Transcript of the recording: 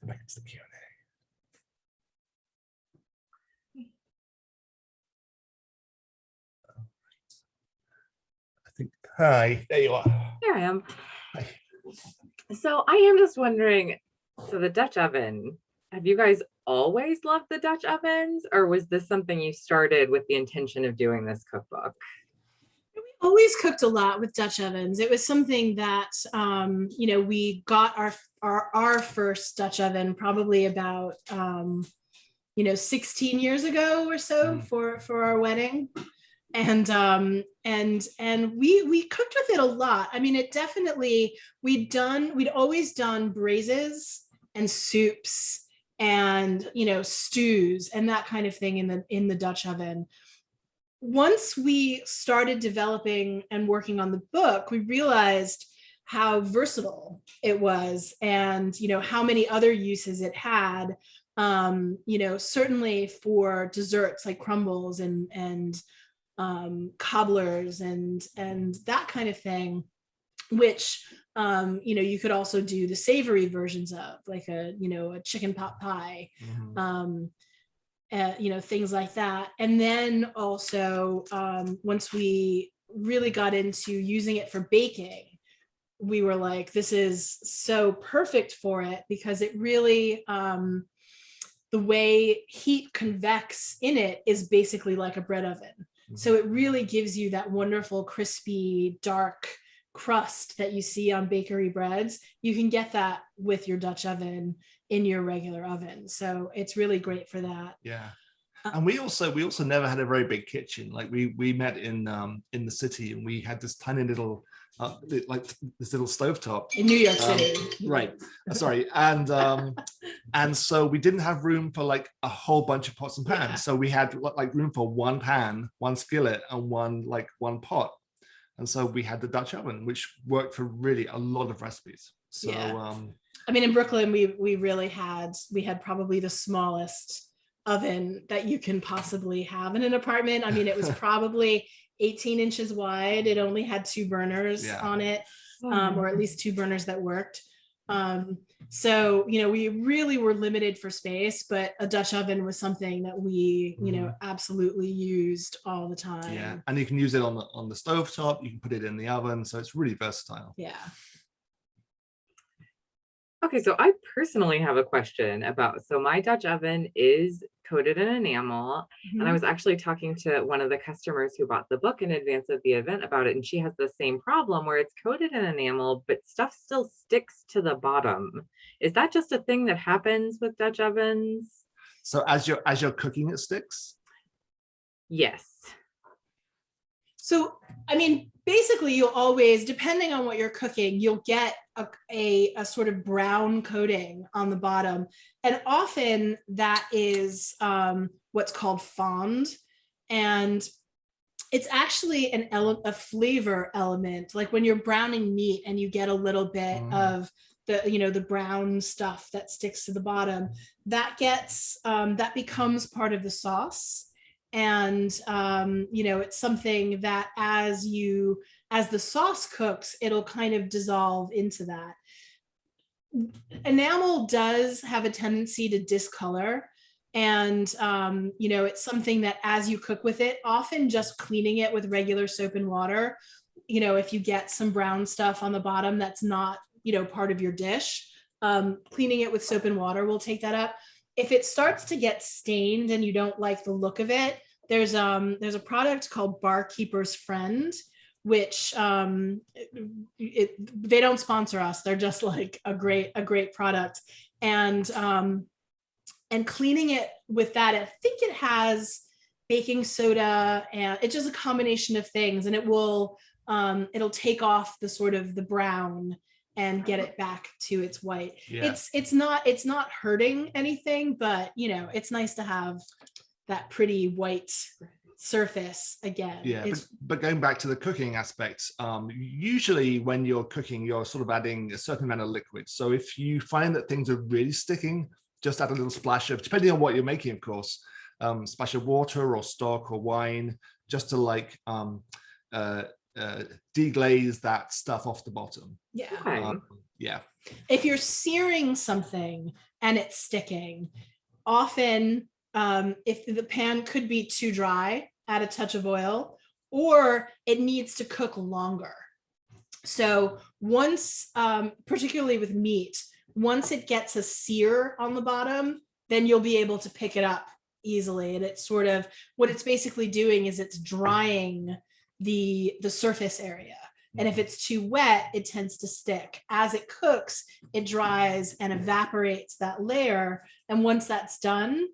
go back into the Q&A. I think, hi, there you are. Here I am. Hi. So I am just wondering, so the Dutch oven, have you guys always loved the Dutch ovens, or was this something you started with the intention of doing this cookbook? We always cooked a lot with Dutch ovens. It was something that, we got our first Dutch oven probably about, 16 years ago or so for our wedding. And we cooked with it a lot. I mean, it definitely, we'd always done braises and soups and, stews and that kind of thing in the Dutch oven. Once we started developing and working on the book, we realized how versatile it was and, how many other uses it had, certainly for desserts like crumbles and cobblers and that kind of thing, which, you could also do the savory versions of, like a chicken pot pie. Things like that. And then also, once we really got into using it for baking, we were like, this is so perfect for it because it really, the way heat convects in it is basically like a bread oven. So it really gives you that wonderful, crispy, dark crust that you see on bakery breads. You can get that with your Dutch oven in your regular oven. So it's really great for that. Yeah. And we also never had a very big kitchen. Like we met in the city, and we had this tiny little like this little stovetop in New York City. Right. Sorry. And so we didn't have room for like a whole bunch of pots and pans. Yeah. So we had like room for one pan, one skillet, and one pot. And so we had the Dutch oven, which worked for really a lot of recipes. So yeah. I mean, in Brooklyn, we had probably the smallest oven that you can possibly have in an apartment. I mean, it was probably 18 inches wide. It only had 2 burners on it, or at least 2 burners that worked. So, we really were limited for space, but a Dutch oven was something that we, absolutely used all the time. Yeah, and you can use it on the stovetop. You can put it in the oven, so it's really versatile. Yeah. Okay, so I personally have a question about, so my Dutch oven is coated in enamel, and I was actually talking to one of the customers who bought the book in advance of the event about it, and she has the same problem where it's coated in enamel, but stuff still sticks to the bottom. Is that just a thing that happens with Dutch ovens? So as you're cooking, it sticks? Yes. So, I mean, basically you'll always, depending on what you're cooking, you'll get a sort of brown coating on the bottom. And often that is what's called fond. And it's actually a flavor element. Like when you're browning meat and you get a little bit of the brown stuff that sticks to the bottom, that becomes part of the sauce. And it's something that as the sauce cooks, it'll kind of dissolve into that. Enamel does have a tendency to discolor, and it's something that as you cook with it, often just cleaning it with regular soap and water, if you get some brown stuff on the bottom that's not part of your dish, cleaning it with soap and water will take that up. If it starts to get stained and you don't like the look of it, there's a product called Barkeeper's Friend, which they don't sponsor us. They're just like a great product. And cleaning it with that, I think it has baking soda, and it's just a combination of things, and it'll take off the sort of the brown and get it back to its white. Yeah. It's not hurting anything, but it's nice to have that pretty white surface again. Yeah, but going back to the cooking aspects, usually when you're cooking, you're sort of adding a certain amount of liquid. So if you find that things are really sticking, just add a little splash of, depending on what you're making, of course, splash of water or stock or wine, just to like deglaze that stuff off the bottom. Yeah. Yeah. If you're searing something and it's sticking, often if the pan could be too dry, add a touch of oil, or it needs to cook longer. So once, particularly with meat, once it gets a sear on the bottom, then you'll be able to pick it up easily. And it's sort of, what it's basically doing is it's drying the surface area. And if it's too wet, it tends to stick. As it cooks, it dries and evaporates that layer. And once that's done,